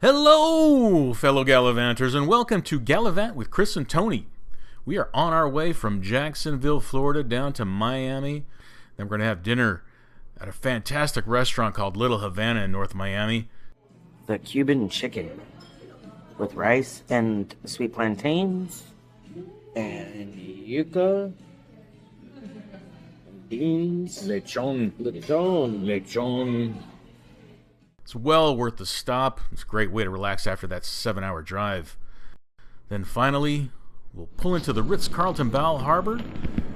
Hello, fellow Gallivanters, and welcome to Gallivant with Chris and Tony. We are on our way from Jacksonville, Florida, down to Miami. Then we're going to have dinner at a fantastic restaurant called Little Havana in North Miami. The Cuban chicken with rice and sweet plantains and yuca and beans. Lechon. It's well worth the stop. It's a great way to relax after that 7-hour drive. Then finally, we'll pull into the Ritz-Carlton Bal Harbour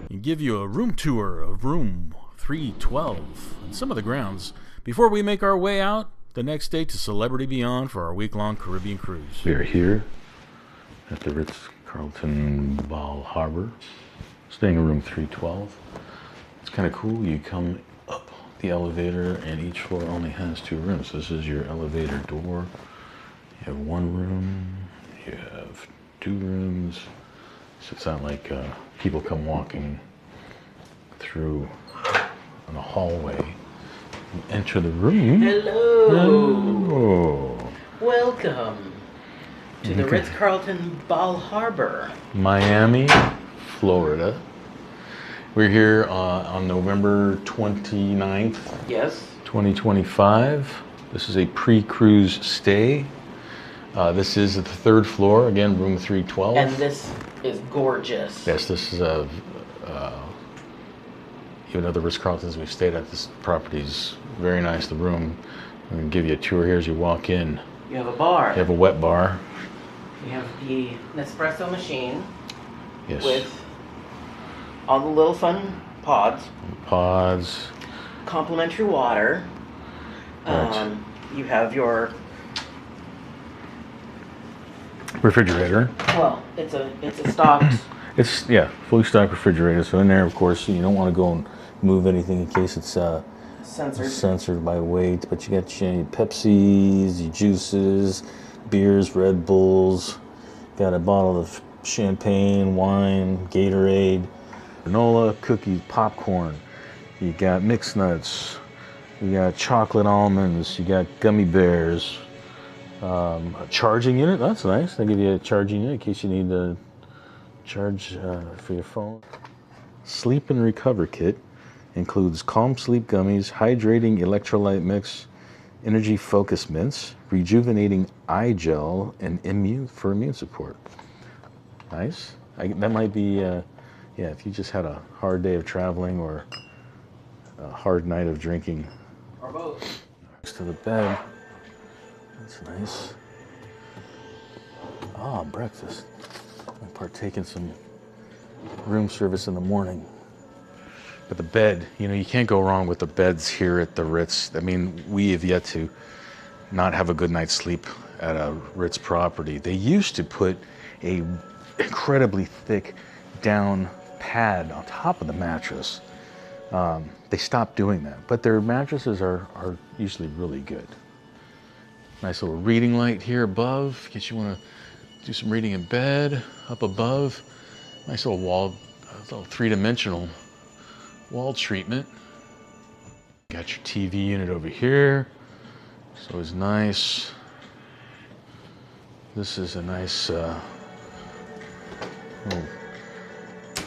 and give you a room tour of room 312 and some of the grounds before we make our way out the next day to Celebrity Beyond for our week-long Caribbean cruise. We are here at the Ritz-Carlton Bal Harbour, staying in room 312. It's kind of cool. You come up the elevator and each floor only has 2 rooms. This is your elevator door. You have 1 room, you have 2 rooms. So it's not like people come walking through in a hallway. You enter the room. Hello. Welcome to the Ritz-Carlton Bal Harbour, Miami, Florida. We're here on November 29th, Yes. 2025. This is a pre-cruise stay. This is at the 3rd floor, again, room 312. And this is gorgeous. Yes, this is even though the Ritz-Carltons we've stayed at, this property is very nice. The room, I'm going to give you a tour here as you walk in. You have a bar. You have a wet bar. You have the Nespresso machine. Yes. With all the little fun pods. Pods. Complimentary water. Right. You have your, Refrigerator. well, it's a stocked. It's, fully stocked refrigerator. So in there, of course, you don't want to go and move anything in case it's censored by weight. But you got your Pepsis, your juices, beers, Red Bulls. Got a bottle of champagne, wine, Gatorade, granola, cookies, popcorn. You got mixed nuts. You got chocolate almonds. You got gummy bears. A charging unit. That's nice. They give you a charging unit in case you need to charge for your phone. Sleep and Recover Kit includes Calm Sleep Gummies, Hydrating Electrolyte Mix, Energy Focus Mints, Rejuvenating Eye Gel, and immune support. Nice. That might be, if you just had a hard day of traveling or a hard night of drinking. Or both. Next to the bed. That's nice. Breakfast. I partake in some room service in the morning. But the bed, you can't go wrong with the beds here at the Ritz. I mean, we have yet to not have a good night's sleep at a Ritz property. They used to put a incredibly thick down pad on top of the mattress. They stopped doing that, but their mattresses are usually really good. Nice little reading light here above, in case you want to do some reading in bed. Up above, nice little wall, little 3-dimensional wall treatment. Got your TV unit over here, so it's nice. This is a nice little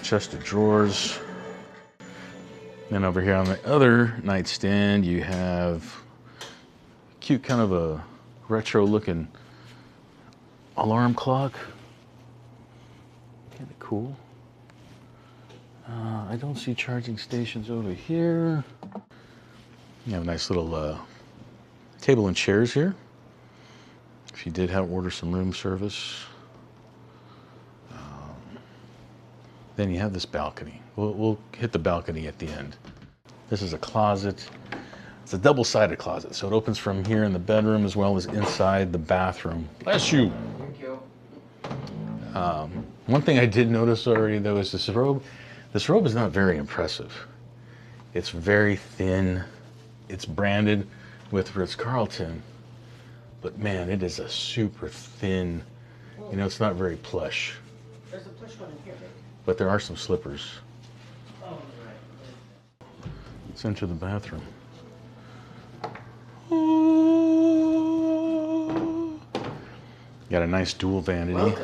chest of drawers. Then over here on the other nightstand, you have cute kind of a retro looking alarm clock. Kind of cool. I don't see charging stations over here. You have a nice little table and chairs here. If you did order some room service. Then you have this balcony. We'll hit the balcony at the end. This is a closet. It's a double-sided closet, so it opens from here in the bedroom as well as inside the bathroom. Bless you. Thank you. One thing I did notice already, though, is this robe. This robe is not very impressive. It's very thin. It's branded with Ritz-Carlton, but man, it is a super thin. It's not very plush. There's a plush one in here, babe. But there are some slippers. Oh, right. Let's enter the bathroom. Got a nice dual vanity. Welcome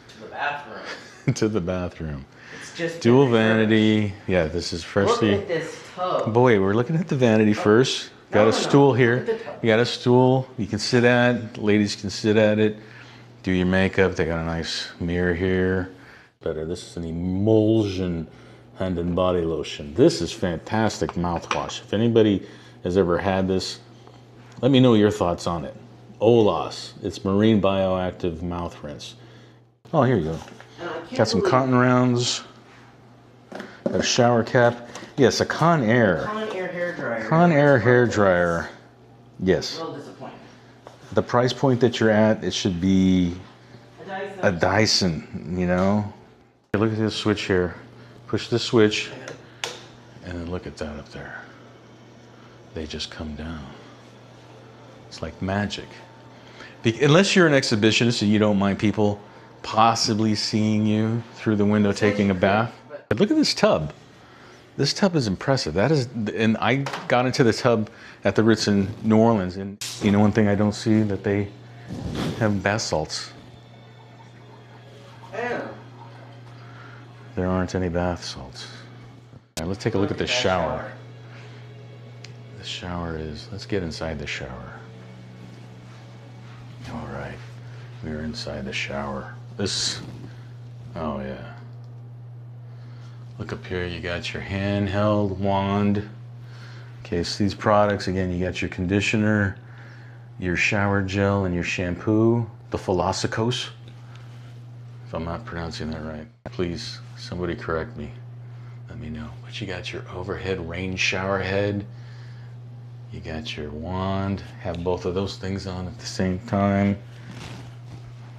to the bathroom. To the bathroom. It's just Dual vanity. Yeah, this is freshly. Look at this tub. Boy, we're looking at the vanity first. Got a stool here. You got a stool you can sit at. Ladies can sit at it. Do your makeup. They got a nice mirror here. Better. This is an emulsion hand and body lotion. This is fantastic mouthwash. If anybody has ever had this, let me know your thoughts on it. Olas. It's marine bioactive mouth rinse. Oh, here you go. Got some cotton rounds. Got a shower cap. Yes, a Conair. Conair hair dryer. Conair hair dryer. Yes. A little disappointing. The price point that you're at, it should be A a Dyson, you know? Look at this switch here. Push the switch, and then look at that up there. They just come down. It's like magic. Unless you're an exhibitionist and you don't mind people possibly seeing you through the window taking a bath. But look at this tub. This tub is impressive. That is, and I got into the tub at the Ritz in New Orleans, and you know one thing I don't see, that they have bath salts. Yeah. There aren't any bath salts. All right, let's take a look at the shower. The shower is, let's get inside the shower. All right, we're inside the shower. This, oh yeah. Look up here, you got your handheld wand. Okay, so these products, again, you got your conditioner, your shower gel, and your shampoo, the Philosophos. If I'm not pronouncing that right, please, somebody correct me. Let me know. But you got your overhead rain shower head. You got your wand. Have both of those things on at the same time.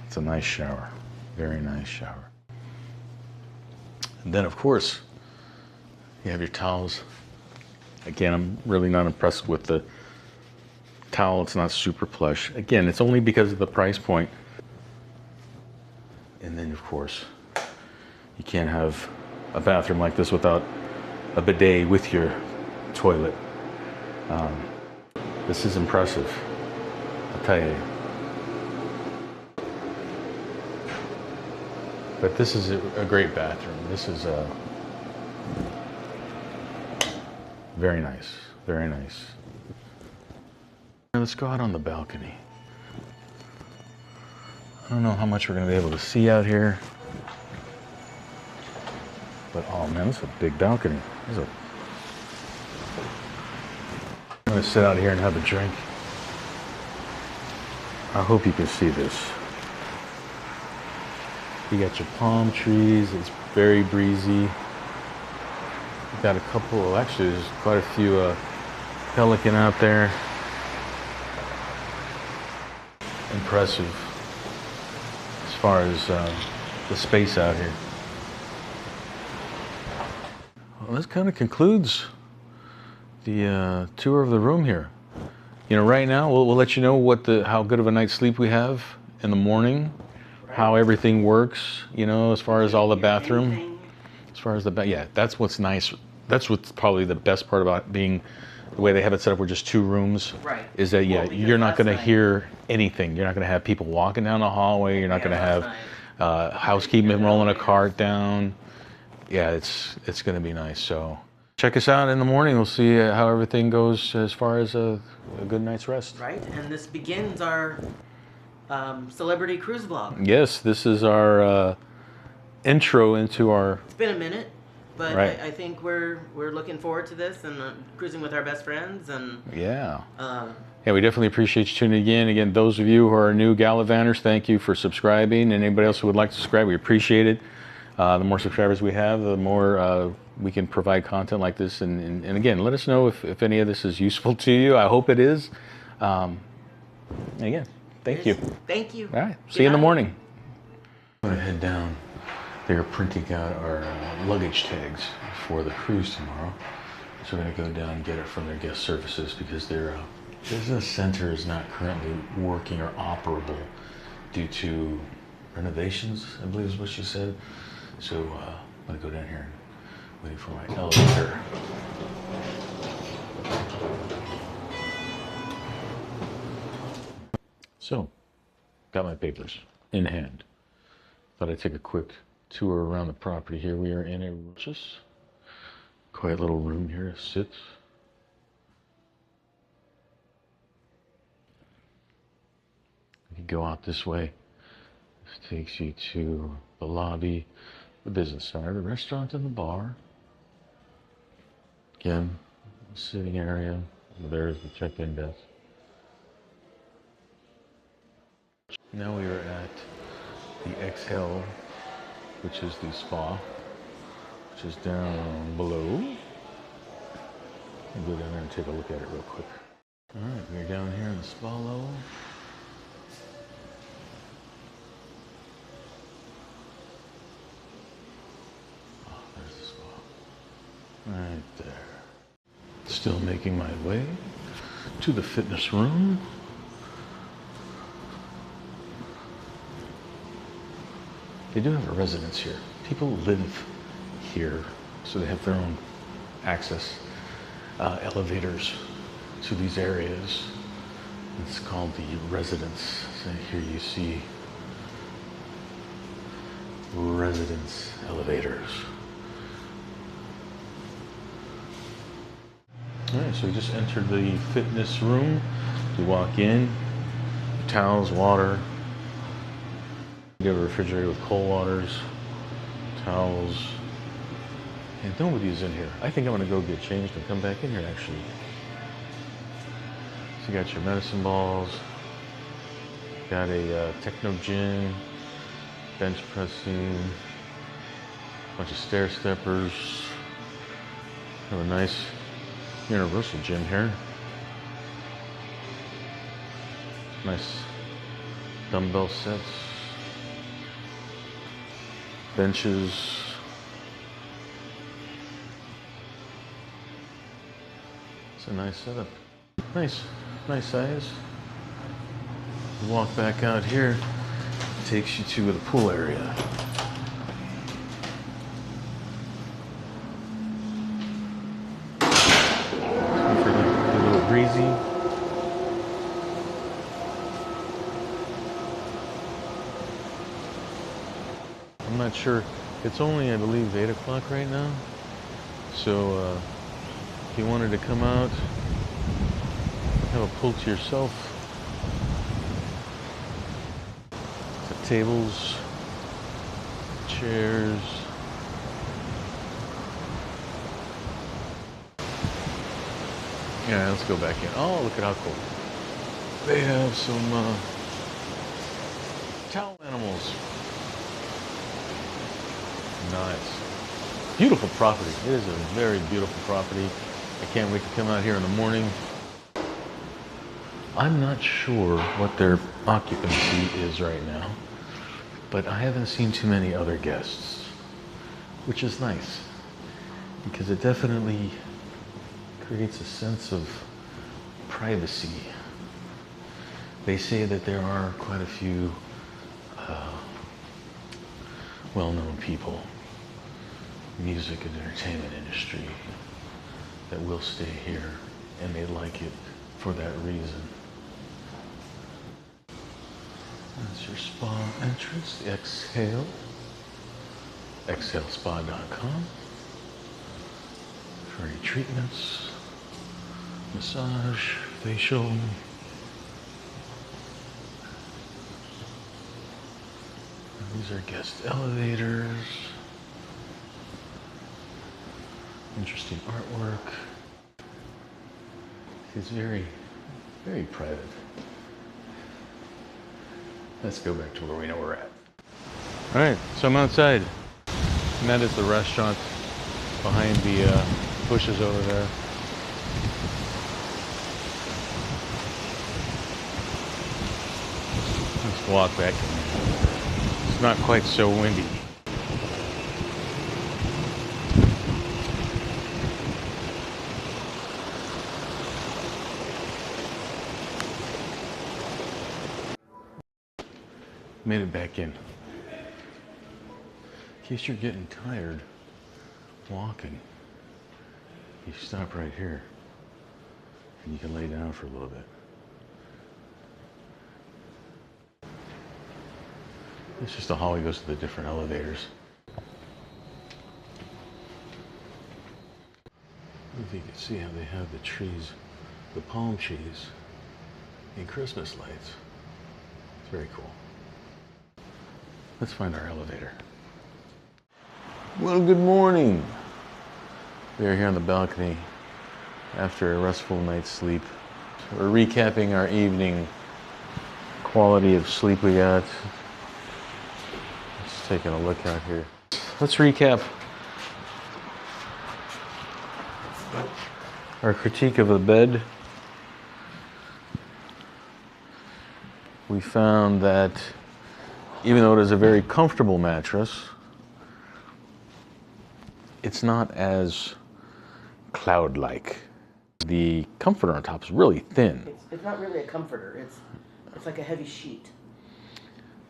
It's a nice shower. Very nice shower. And then, of course, you have your towels. Again, I'm really not impressed with the towel. It's not super plush. Again, it's only because of the price point. And then, of course, you can't have a bathroom like this without a bidet with your toilet. This is impressive, I'll tell you. But this is a great bathroom. This is very nice, very nice. Now let's go out on the balcony. I don't know how much we're gonna be able to see out here. But oh man, this is a big balcony. I'm gonna sit out here and have a drink. I hope you can see this. You got your palm trees, it's very breezy. You got a couple, actually there's quite a few pelican out there. Impressive as far as the space out here. Well, this kind of concludes the tour of the room here. You know, right now we'll let you know how good of a night's sleep we have in the morning, how everything works. You know, as far as all the bathroom, as far as yeah, that's what's nice. That's what's probably the best part about being the way they have it set up. We're just two rooms. Right. Is that yeah, you're not going to hear anything. You're not going to have people walking down the hallway. You're not going to have housekeeping rolling a cart down. Yeah, it's going to be nice. So check us out in the morning. We'll see how everything goes as far as a good night's rest. Right, and this begins our celebrity cruise vlog. Yes, this is our intro into our. It's been a minute, but right. I think we're looking forward to this and cruising with our best friends and. Yeah. Yeah, we definitely appreciate you tuning in. Again, those of you who are new Gallivanters, thank you for subscribing. And anybody else who would like to subscribe, we appreciate it. The more subscribers we have, the more we can provide content like this. And again, let us know if any of this is useful to you. I hope it is. Again, thank you. Thank you. All right, see you in the morning. I'm going to head down. They're printing out our luggage tags for the cruise tomorrow. So we're going to go down and get it from their guest services because their business center is not currently working or operable due to renovations, I believe is what she said. So I'm going to go down here and wait for my elevator. So got my papers in hand. Thought I'd take a quick tour around the property here. We are in a just quiet little room here to sit. You go out this way. This takes you to the lobby, the business center, the restaurant and the bar. Again, sitting area. There's the check-in desk. Now we are at the Exhale, which is the spa, which is down below. I'll go down there and take a look at it real quick. All right, we're down here in the spa level. Oh, there's the spa. Right there. Still making my way to the fitness room. They do have a residence here. People live here, so they have their own access elevators to these areas. It's called the residence. So here you see residence elevators. All right, so we just entered the fitness room. You walk in, towels, water. You have a refrigerator with cold waters, towels, and nobody's in here. I think I'm gonna go get changed and come back in here actually. So you got your medicine balls, got a techno gym, bench pressing, a bunch of stair steppers. Have a nice universal gym here. Nice dumbbell sets. Benches. It's a nice setup. Nice size. You walk back out here, it takes you to the pool area. A little breezy. I'm not sure. It's only, I believe, 8 o'clock right now. So if you wanted to come out, have a pool to yourself. The tables, chairs. Yeah, let's go back in. Oh, look at how cool. They have some towel animals. Nice. Beautiful property. It is a very beautiful property. I can't wait to come out here in the morning. I'm not sure what their occupancy is right now, but I haven't seen too many other guests, which is nice because it definitely creates a sense of privacy. They say that there are quite a few well-known people, music and entertainment industry, that will stay here, and they like it for that reason. That's your spa entrance, the Exhale, exhalespa.com, for any treatments, massage, facial. These are guest elevators. Interesting artwork. It's very, very private. Let's go back to where we know we're at. All right, so I'm outside. And that is the restaurant behind the bushes over there. Let's walk back. It's not quite so windy. Made it back in. In case you're getting tired walking, you stop right here and you can lay down for a little bit. It's just a hallway goes to the different elevators. If you can see how they have the trees, the palm trees, and Christmas lights. It's very cool. Let's find our elevator. Well, good morning. We are here on the balcony after a restful night's sleep. We're recapping our evening quality of sleep we got. Just taking a look out here. Let's recap our critique of the bed. We found that even though it is a very comfortable mattress, it's not as cloud-like. The comforter on top is really thin. It's not really a comforter. It's like a heavy sheet.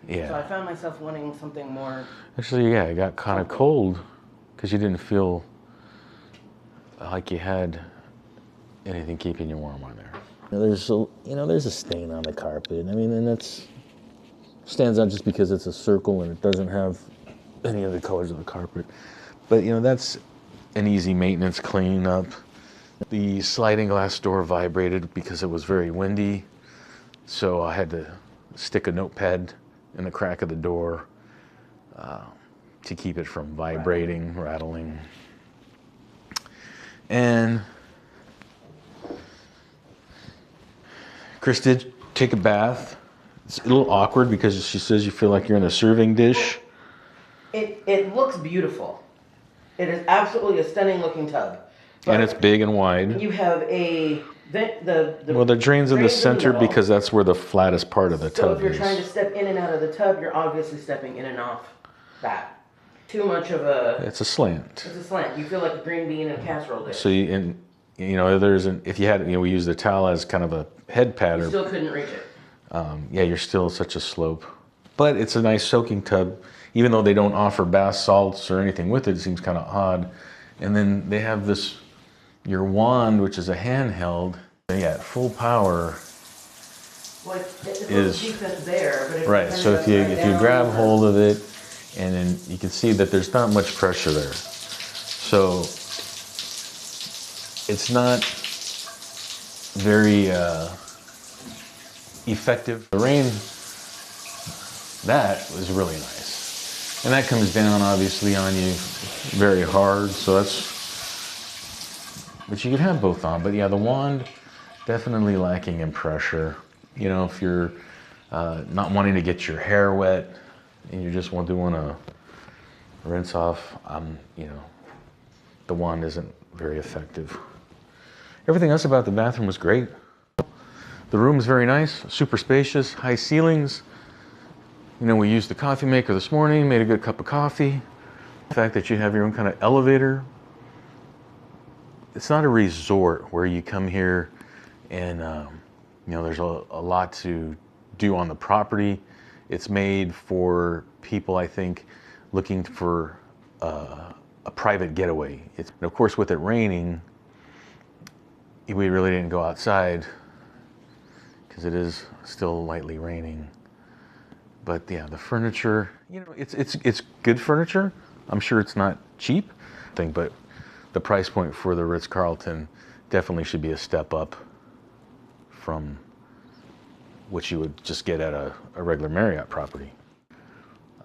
Yeah. So I found myself wanting something more. Actually, yeah, it got kind of cold because you didn't feel like you had anything keeping you warm on there. There's a stain on the carpet. I mean, and that's stands out just because it's a circle and it doesn't have any of the colors of the carpet. But that's an easy maintenance cleanup. The sliding glass door vibrated because it was very windy, so I had to stick a notepad in the crack of the door to keep it from vibrating, rattling. And Chris did take a bath. It's a little awkward because she says you feel like you're in a serving dish. It looks beautiful. It is absolutely a stunning looking tub. And it's big and wide. You have the drain's in the center middle. because that's where the flattest part of the So tub if you're is. trying to step in and out of the tub, you're obviously stepping in and off that. Too much of a... It's a slant. It's a slant. You feel like a green bean in a casserole dish. So if you had, we use the towel as kind of a head pad. You still couldn't reach it. You're still such a slope. But it's a nice soaking tub. Even though they don't offer bath salts or anything with it, it seems kind of odd. And then they have your wand, which is a handheld. Yeah, at full power. Well, it's decent there, but Right. So if you grab hold of it, and then you can see that there's not much pressure there. So it's not very effective. The rain, that was really nice. And that comes down obviously on you very hard, but you could have both on. But yeah, the wand definitely lacking in pressure. If you're not wanting to get your hair wet and you just want to rinse off, the wand isn't very effective. Everything else about the bathroom was great. The room is very nice, super spacious, high ceilings. We used the coffee maker this morning, made a good cup of coffee. The fact that you have your own kind of elevator. It's not a resort where you come here and, there's a lot to do on the property. It's made for people, I think, looking for a private getaway. And of course, with it raining, we really didn't go outside because it is still lightly raining. But yeah, the furniture, it's good furniture. I'm sure it's not cheap, but the price point for the Ritz-Carlton definitely should be a step up from what you would just get at a regular Marriott property.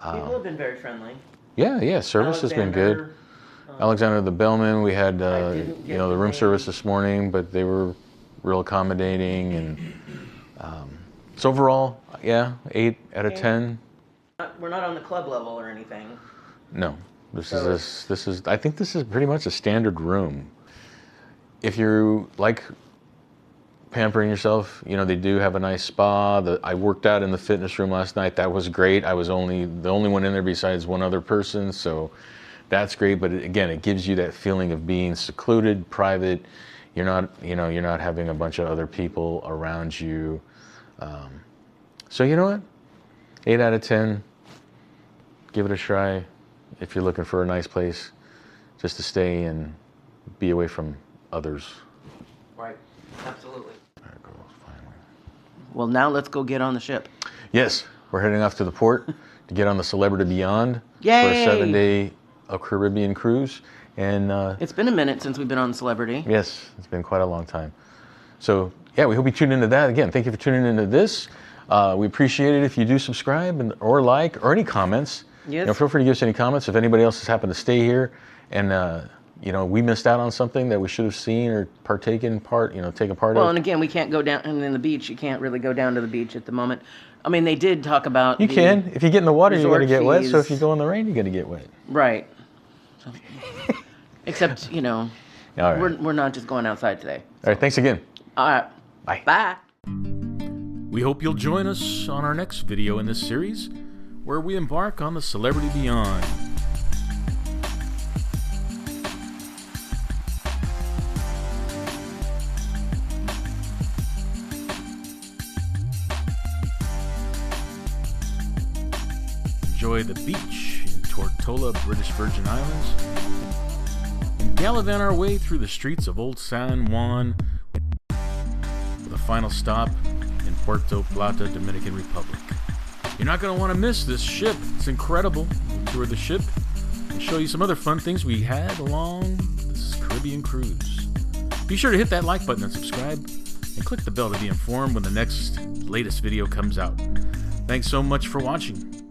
People have been very friendly. Yeah, service has been good. Alexander the bellman, we had the room service this morning, but they were real accommodating, and so overall, yeah, 8 out of 10. We're not on the club level or anything. No, this is I think this is pretty much a standard room. If you like pampering yourself, they do have a nice spa. I worked out in the fitness room last night. That was great. I was the only one in there besides one other person, so that's great. But again, it gives you that feeling of being secluded, private. You're not having a bunch of other people around you. So you know what? 8 out of 10. Give it a try if you're looking for a nice place just to stay and be away from others. Right. Absolutely. There it goes, finally. Well, now let's go get on the ship. Yes, we're heading off to the port. to get on the Celebrity Beyond Yay! for a 7-day Caribbean cruise. And it's been a minute since we've been on Celebrity. yes, it's been quite a long time. So yeah, we hope you tune into that. Again, thank you for tuning into this. We appreciate it if you do subscribe or like or any comments. Yes. You know, feel free to give us any comments. If anybody else has happened to stay here and you know, we missed out on something that we should have seen or taken part of. Well, and again, we can't go down, and in the beach, you can't really go down to the beach at the moment. I mean, they did talk about You can. If you get in the water, you're going to get wet. So fees. if you go in the rain, you're going to get wet. Right. So, except, you know, All right. we're not just going outside today. All right. Thanks again. All right. Bye. Bye. We hope you'll join us on our next video in this series, where we embark on the Celebrity Beyond. Enjoy the beach in Tortola, British Virgin Islands, and gallivant our way through the streets of Old San Juan with a final stop in Puerto Plata, Dominican Republic. You're not going to want to miss this ship. It's incredible. We'll tour the ship and show you some other fun things we had along this Caribbean cruise. Be sure to hit that like button and subscribe, and click the bell to be informed when the next latest video comes out. Thanks so much for watching.